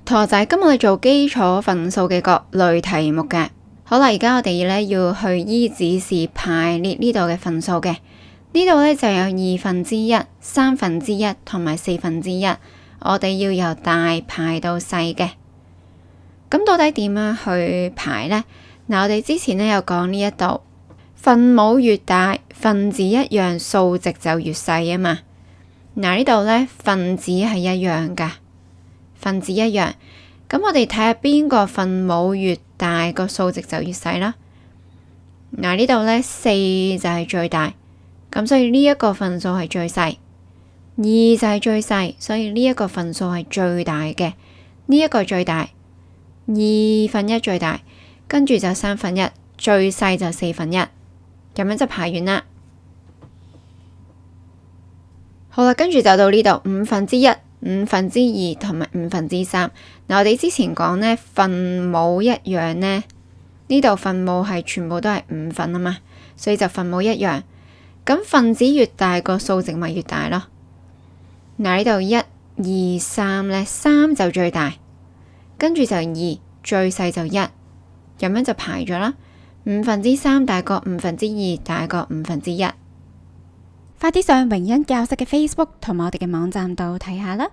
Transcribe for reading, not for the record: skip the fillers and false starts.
同學仔，今日我哋做基礎分數嘅各類題目嘅。好啦，而家我哋咧要去依指示排列呢度嘅分數嘅。呢度咧就有1/2、1/3同埋1/4。我哋要由大排到細嘅。咁到底點樣去排呢？嗱，我哋之前咧有講呢一度分母越大，分子一樣，數值就越細啊嘛。嗱，呢度咧分子係一樣噶，分子一樣。咁我哋睇下邊個分母越大，個數值就越細啦。嗱，呢度咧4就係最大，咁所以呢一個分數係最細。2就係最細，所以呢一個分數係最大嘅。呢一個最大，1/2最大，跟住就1/3，最細就1/4，咁樣就排完啦。好啦，跟住就到呢度1/5、1/5同埋3/5。嗱，我哋之前講呢，分母一樣呢，呢度分母係全部都係5份啊嘛，所以就分母一樣。咁分子越大，個數值咪越大咯。嗱，呢度1、2、3呢，3就最大，跟住就2，最細就1，咁樣就排咗啦。3/5大過2/5大過1/5。快啲上榮恩教室嘅 Facebook 同埋我哋嘅網站度睇下啦！